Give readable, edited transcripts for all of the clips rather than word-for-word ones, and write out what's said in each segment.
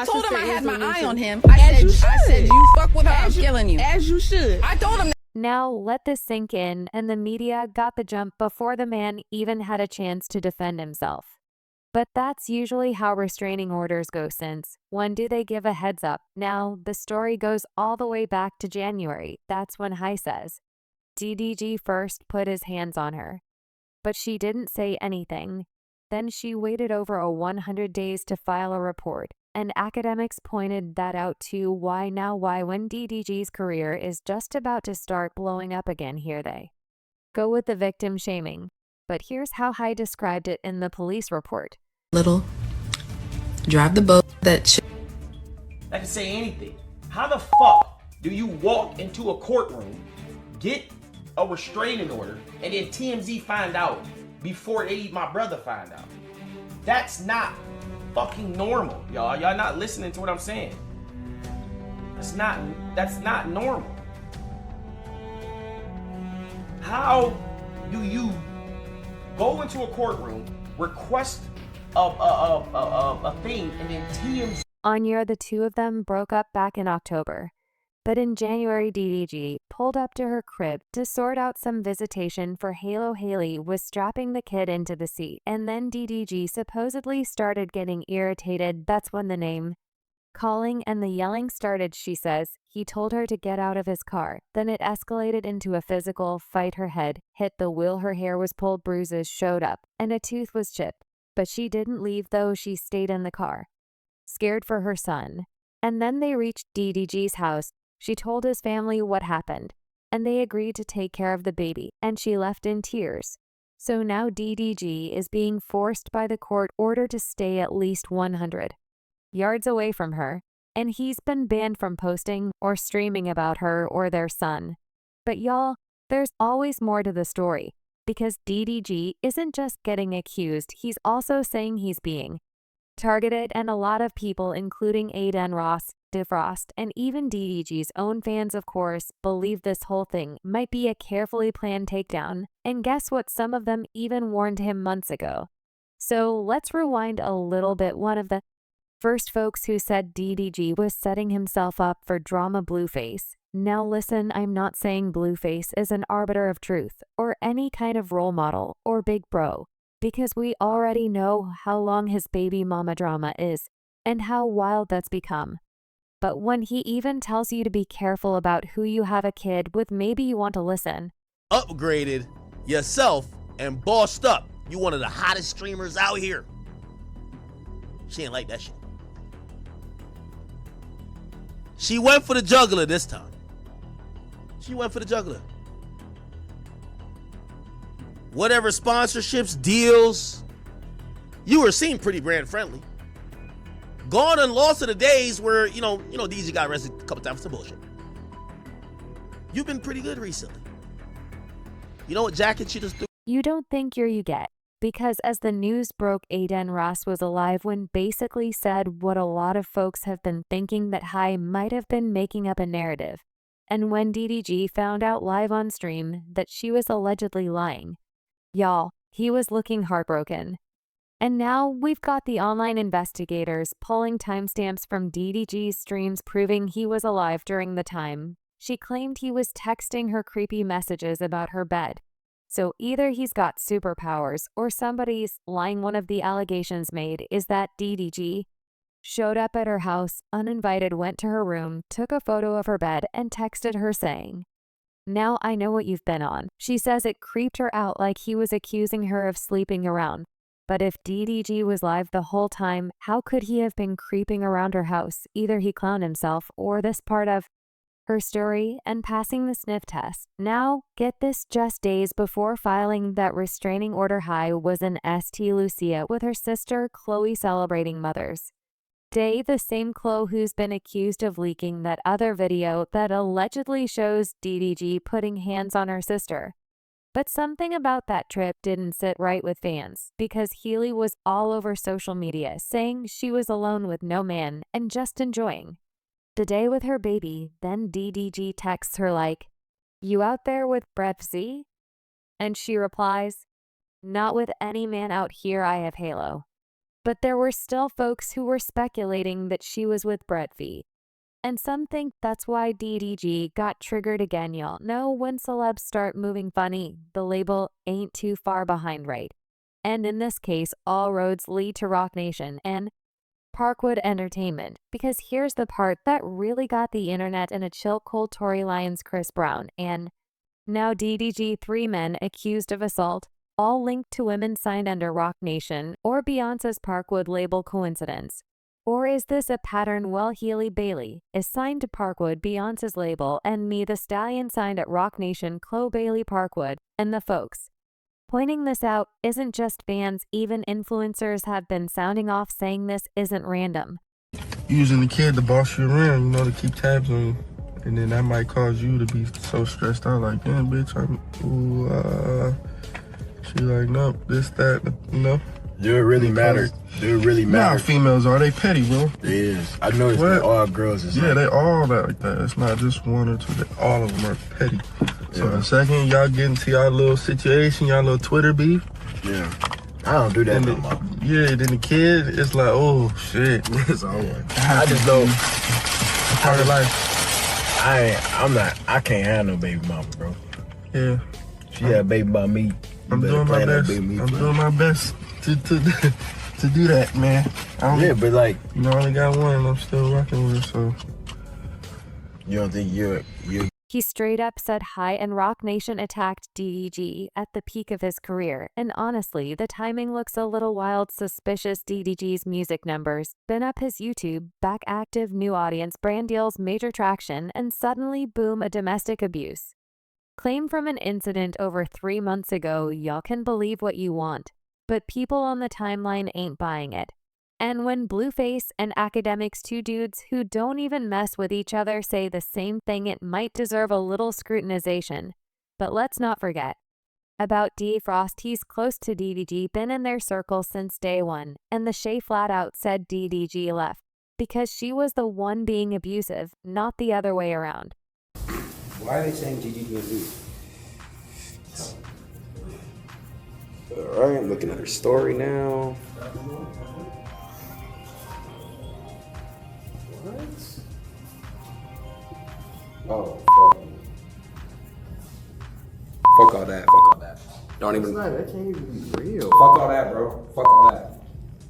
I told him I had my eye on him. As you should. I said, you fuck with her, I'm killing you. As you should. I told him that. Now let this sink in, and the media got the jump before the man even had a chance to defend himself. But that's usually how restraining orders go, since when do they give a heads up? Now, the story goes all the way back to January. That's when Halle says DDG first put his hands on her. But she didn't say anything. Then she waited over 100 days to file a report, and academics pointed that out too. Why when DDG's career is just about to start blowing up again, here they go with the victim shaming. But here's how Halle described it in the police report. Little, drive the boat, that shit. I can say anything. How the fuck do you walk into a courtroom, get a restraining order, and then TMZ find out before my brother find out? That's not fucking normal, y'all. Y'all not listening to what I'm saying. That's not normal. How do you go into a courtroom, request a thing, and then TMZ? On year, the two of them broke up back in October. But in January, DDG pulled up to her crib to sort out some visitation for Halle. Halle was strapping the kid into the seat, and then DDG supposedly started getting irritated. That's when the name calling and the yelling started, she says. He told her to get out of his car. Then it escalated into a physical fight. Her head hit the wheel, her hair was pulled, bruises showed up, and a tooth was chipped. But she didn't leave, though. She stayed in the car, scared for her son. And then they reached DDG's house. She told his family what happened, and they agreed to take care of the baby, and she left in tears. So now DDG is being forced by the court order to stay at least 100 yards away from her, and he's been banned from posting or streaming about her or their son. But y'all, there's always more to the story, because DDG isn't just getting accused, he's also saying he's being targeted, and a lot of people, including Aiden Ross, Defrost, and even DDG's own fans, of course, believe this whole thing might be a carefully planned takedown. And guess what? Some of them even warned him months ago. So let's rewind a little bit. One of the first folks who said DDG was setting himself up for drama, Blueface. Now listen, I'm not saying Blueface is an arbiter of truth or any kind of role model or big bro, because we already know how long his baby mama drama is and how wild that's become. But when he even tells you to be careful about who you have a kid with, maybe you want to listen. Upgraded yourself and bossed up. You one of the hottest streamers out here. She ain't like that shit. She went for the juggler this time. She went for the juggler. Whatever sponsorships, deals, you were seen pretty brand friendly. Gone and lost are the days where, you know, DDG got arrested a couple times for some bullshit. You've been pretty good recently. You know what jacket she just threw? You don't think you get. Because as the news broke, Aiden Ross was alive when basically said what a lot of folks have been thinking, that Halle might have been making up a narrative. And when DDG found out live on stream that she was allegedly lying, y'all, he was looking heartbroken. And now we've got the online investigators pulling timestamps from DDG's streams proving he was alive during the time she claimed he was texting her creepy messages about her bed. So either he's got superpowers or somebody's lying. One of the allegations made is that DDG showed up at her house uninvited, went to her room, took a photo of her bed, and texted her saying, "Now I know what you've been on." She says it creeped her out, like he was accusing her of sleeping around. But if DDG was live the whole time, how could he have been creeping around her house? Either he clowned himself or this part of her story and passing the sniff test. Now, get this, just days before filing that restraining order, Halle was in St. Lucia with her sister Chloe celebrating Mother's Day, the same Chloe who's been accused of leaking that other video that allegedly shows DDG putting hands on her sister. But something about that trip didn't sit right with fans, because Halle was all over social media saying she was alone with no man and just enjoying the day with her baby. Then DDG texts her like, "You out there with Brett Z?" And she replies, "Not with any man out here, I have Halle." but there were still folks who were speculating that she was with Brett V. And some think that's why DDG got triggered again. Y'all know when celebs start moving funny, the label ain't too far behind, right? And in this case, all roads lead to Roc Nation and Parkwood Entertainment, because here's the part that really got the internet in a chill cold. Tory Lanez Chris Brown and now DDG, 3 men accused of assault, all linked to women signed under Roc Nation or Beyonce's Parkwood label. Coincidence? Or is this a pattern? Well, Halle Bailey is signed to Parkwood, Beyonce's label, and Me the Stallion signed at Roc Nation, Chloe Bailey Parkwood, and the folks pointing this out isn't just fans, even influencers have been sounding off saying this isn't random. Using the kid to boss you around, you know, to keep tabs on you. And then that might cause you to be so stressed out, like, damn, bitch, she like, nope, this, that, you know? Do it really matter? Do it really matter? Nah, females are, they petty, bro. It is. I noticed that all girls is yeah, like, they all that like that. It's not just one or two, all of them are petty. So the second y'all get into y'all little situation, y'all little Twitter beef. Yeah. I don't do that no more. Yeah, then the kid, it's like, oh, shit. It's over. I just know. Part of life. I can't have no baby mama, bro. Yeah. She had a baby by me. I'm doing my best. I'm doing my best to do that, man. Yeah, but like, you know, I only got one and I'm still rocking with her, so. You don't think you're He straight up said hi, and Roc Nation attacked DDG at the peak of his career, and honestly, the timing looks a little wild. Suspicious. DDG's music numbers been up his YouTube, back active, new audience, brand deals, major traction, and suddenly, boom, a domestic abuse claim from an incident over 3 months ago. Y'all can believe what you want, but people on the timeline ain't buying it. And when Blueface and Academics, 2 dudes who don't even mess with each other, say the same thing, it might deserve a little scrutinization. But let's not forget about D. Frost. He's close to DDG, been in their circle since day one, and the Shay flat out said DDG left because she was the one being abusive, not the other way around. Why are they saying DDG is dead? Alright, I'm looking at her story now. What? Oh, fuck. Fuck all that, fuck all that. Don't even. that can't even be real. Fuck all that, bro. Fuck all that.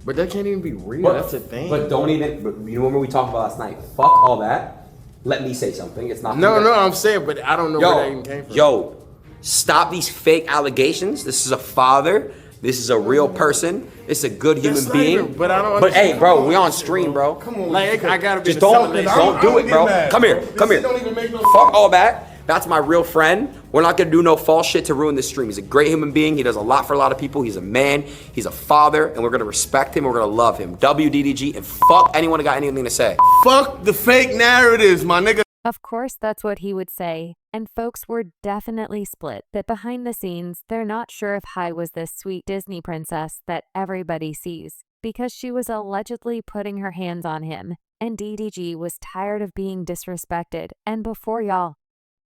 But that can't even be real. But, that's the thing. But don't even. But you remember we talked about last night? Fuck all that. Let me say something. It's not. No, I'm saying, but I don't know where that even came from. Yo, stop these fake allegations. This is a father. This is a real person. This is a good human being. Even, but I don't. But hey, bro, we on stream, bro. Come on, like I gotta be. Just don't do it, bro. Come here. Don't even make no Fuck all that. That's my real friend. We're not gonna do no false shit to ruin this stream. He's a great human being. He does a lot for a lot of people. He's a man. He's a father, and we're gonna respect him. We're gonna love him. WDDG, and fuck anyone who got anything to say. Fuck the fake narratives, my nigga. Of course, that's what he would say, and folks were definitely split, that behind the scenes, they're not sure if Halle was this sweet Disney princess that everybody sees, because she was allegedly putting her hands on him, and DDG was tired of being disrespected. And before y'all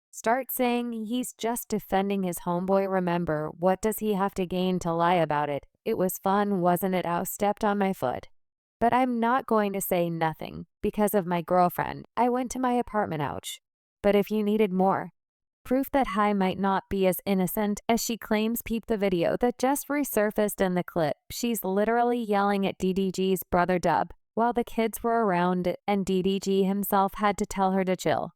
start saying he's just defending his homeboy, remember, what does he have to gain to lie about it? It was fun, wasn't it? Ow, stepped on my foot. But I'm not going to say nothing because of my girlfriend. I went to my apartment, ouch. But if you needed more proof that Halle might not be as innocent as she claims, peep the video that just resurfaced in the clip. She's literally yelling at DDG's brother Dub while the kids were around, and DDG himself had to tell her to chill.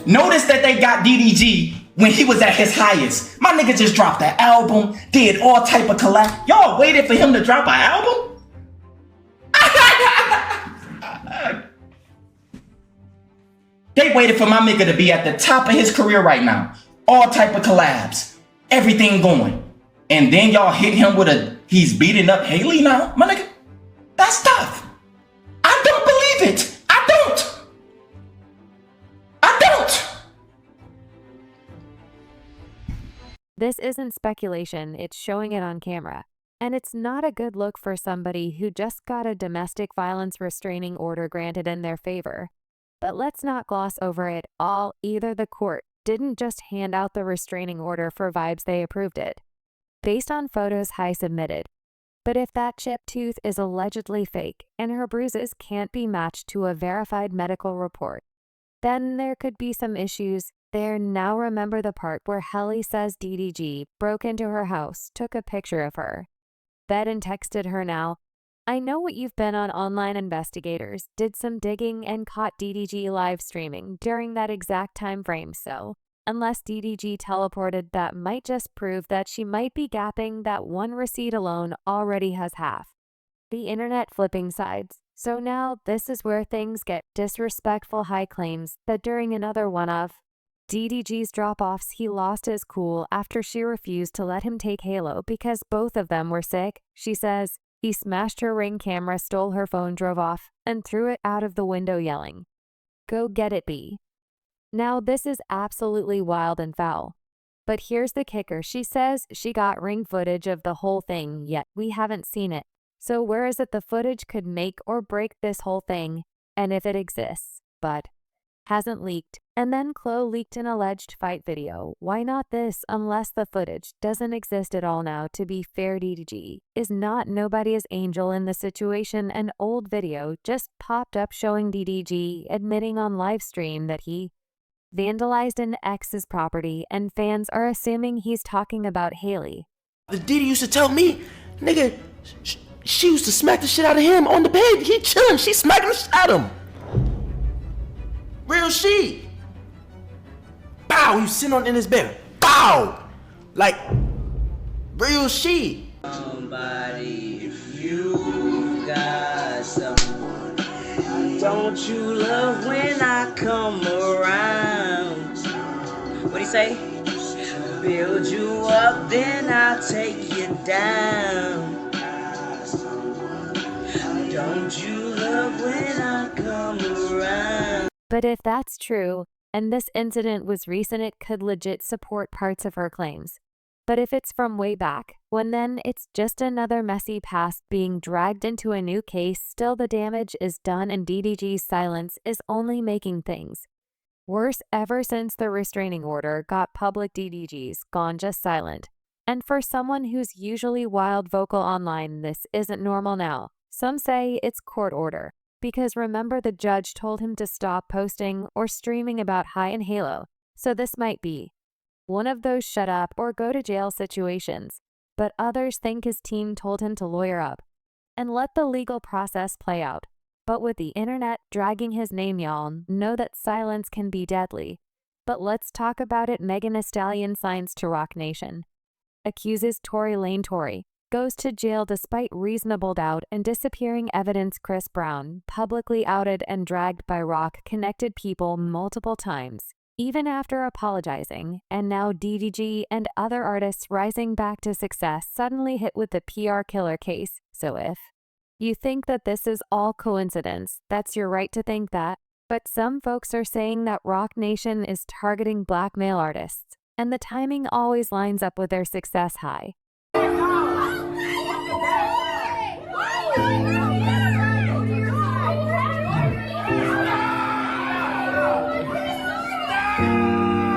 Notice that they got DDG when he was at his highest. My nigga just dropped an album, did all type of collab. Y'all waited for him to drop an album? They waited for my nigga to be at the top of his career right now. All type of collabs. Everything going. And then y'all hit him with a, he's beating up Halle now? My nigga, that's tough. I don't believe it. I don't. This isn't speculation, it's showing it on camera. And it's not a good look for somebody who just got a domestic violence restraining order granted in their favor. But let's not gloss over it all. Either the court didn't just hand out the restraining order for vibes, they approved it. Based on photos Halle submitted, But if that chipped tooth is allegedly fake and her bruises can't be matched to a verified medical report, then there could be some issues there. Now remember the part where Halle says DDG broke into her house, took a picture of her bed and texted her, "Now, I know what you've been on." Online investigators did some digging and caught DDG live streaming during that exact time frame, so unless DDG teleported, that might just prove that she might be gapping. That one receipt alone already has half the internet flipping sides. So now this is where things get disrespectful. High claims that during another one of DDG's drop-offs, he lost his cool after she refused to let him take Halo because both of them were sick. She says he smashed her Ring camera, stole her phone, drove off, and threw it out of the window yelling, "Go get it, B." Now this is absolutely wild and foul. But here's the kicker. She says she got Ring footage of the whole thing, yet we haven't seen it. So where is it the footage could make or break this whole thing? And if it exists, but hasn't leaked, and then Chloe leaked an alleged fight video, why not this unless the footage doesn't exist at all? Now, to be fair, DDG is not nobody's angel in the situation. An old video just popped up showing DDG admitting on live stream that he vandalized an ex's property, and fans are assuming he's talking about Halle. The Diddy used to tell me, nigga, she used to smack the shit out of him on the bed. He chilling, she smacking the shit out of him. Real shit. Bow, he was sitting on in his bed. Bow! Like, real shit. Somebody, if you got someone, don't you love when I come around? What'd he say? Build you up, then I'll take you down. Don't you love when I come around? But if that's true, and this incident was recent, it could legit support parts of her claims. But if it's from way back, when then it's just another messy past being dragged into a new case. Still, the damage is done, and DDG's silence is only making things worse. Ever since the restraining order got public, DDG's gone just silent. And for someone who's usually wild vocal online, this isn't normal now. Some say it's court order, because remember the judge told him to stop posting or streaming about High and Halo, so this might be one of those shut up or go to jail situations. But others think his team told him to lawyer up and let the legal process play out. But with the internet dragging his name, y'all know that silence can be deadly. But let's talk about it. Megan Thee Stallion signs to Rock Nation, accuses Tory Lane. Tory goes to jail despite reasonable doubt and disappearing evidence. Chris Brown publicly outed and dragged by Rock-connected people multiple times, even after apologizing. And now DDG and other artists rising back to success suddenly hit with the PR killer case. So if you think that this is all coincidence, that's your right to think that. But some folks are saying that Rock Nation is targeting black male artists, and the timing always lines up with their success. High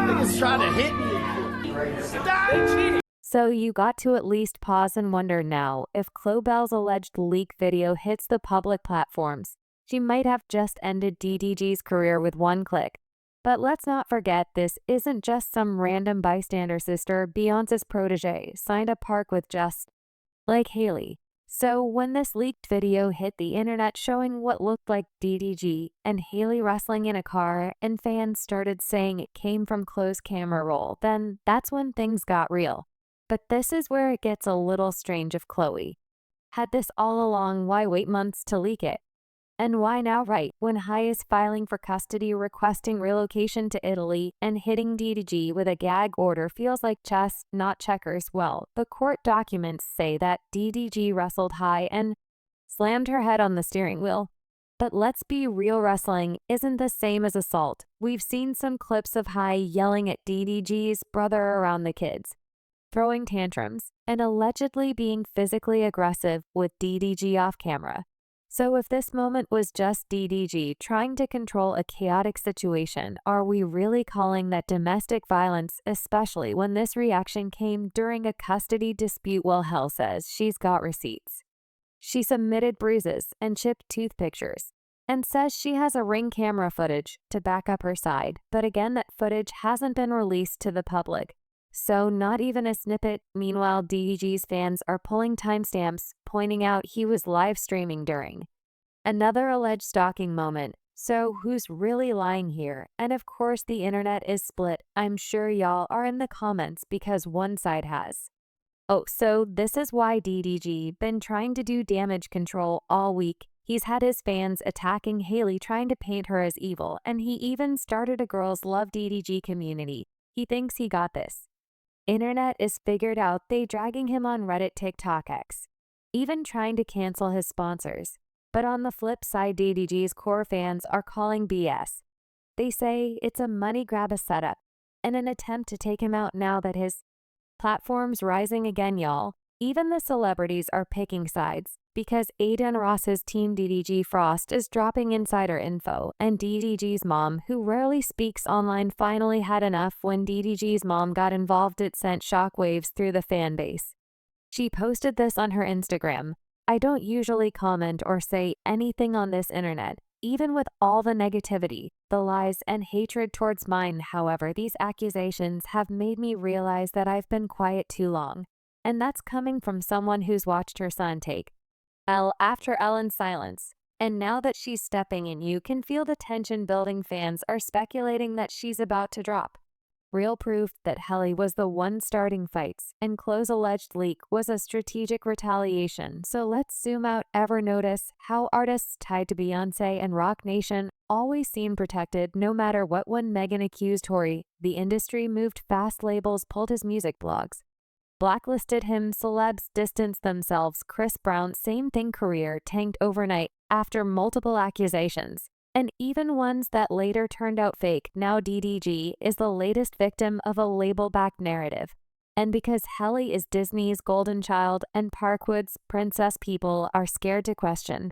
Niggas trying to hit me. Stop cheating. So you got to at least pause and wonder now, if Chloe Belle's alleged leak video hits the public platforms, she might have just ended DDG's career with one click. But let's not forget, this isn't just some random bystander. Sister Beyonce's protege signed a park with just like Halle. So when this leaked video hit the internet showing what looked like DDG and Halle wrestling in a car, and fans started saying it came from Chloe's camera roll, then that's when things got real. But this is where it gets a little strange. If Chloe had this all along, why wait months to leak it? And why now, right when High is filing for custody, requesting relocation to Italy, and hitting DDG with a gag order? Feels like chess, not checkers. Well, the court documents say that DDG wrestled High and slammed her head on the steering wheel. But let's be real, wrestling isn't the same as assault. We've seen some clips of High yelling at DDG's brother around the kids, throwing tantrums, and allegedly being physically aggressive with DDG off camera. So if this moment was just DDG trying to control a chaotic situation, are we really calling that domestic violence, especially when this reaction came during a custody dispute? Well, Halle says she's got receipts. She submitted bruises and chipped tooth pictures, and says she has a Ring camera footage to back up her side, but again that footage hasn't been released to the public. So not even a snippet. Meanwhile, DDG's fans are pulling timestamps, pointing out he was live streaming during another alleged stalking moment. So who's really lying here? And of course the internet is split. I'm sure y'all are in the comments because one side has. Oh, so this is why DDG been trying to do damage control all week. He's had his fans attacking Halle, trying to paint her as evil, and he even started a Girls Love DDG community. He thinks he got this. Internet is figured out. They dragging him on Reddit, TikTok, X, even trying to cancel his sponsors. But on the flip side, DDG's core fans are calling BS. They say it's a money grab, a setup, and an attempt to take him out now that his platform's rising again, y'all. Even the celebrities are picking sides, because Aiden Ross's team DDG Frost is dropping insider info, and DDG's mom, who rarely speaks online, finally had enough. When DDG's mom got involved, it sent shockwaves through the fan base. She posted this on her Instagram. I don't usually comment or say anything on this internet, even with all the negativity, the lies, and hatred towards mine. However, these accusations have made me realize that I've been quiet too long. And that's coming from someone who's watched her son take L after L in silence. And now that she's stepping in, you can feel the tension building. Fans are speculating that she's about to drop. Real proof that Halle was the one starting fights, and Chloe's alleged leak was a strategic retaliation. So let's zoom out. Ever notice how artists tied to Beyonce and Rock Nation always seem protected no matter what? When Megan accused Tory, the industry moved fast. Labels pulled his music blogs, blacklisted him. Celebs distanced themselves. Chris Brown, same thing, career tanked overnight after multiple accusations, and even ones that later turned out fake. Now DDG is the latest victim of a label-backed narrative. And because Halle is Disney's golden child and Parkwood's princess, people are scared to question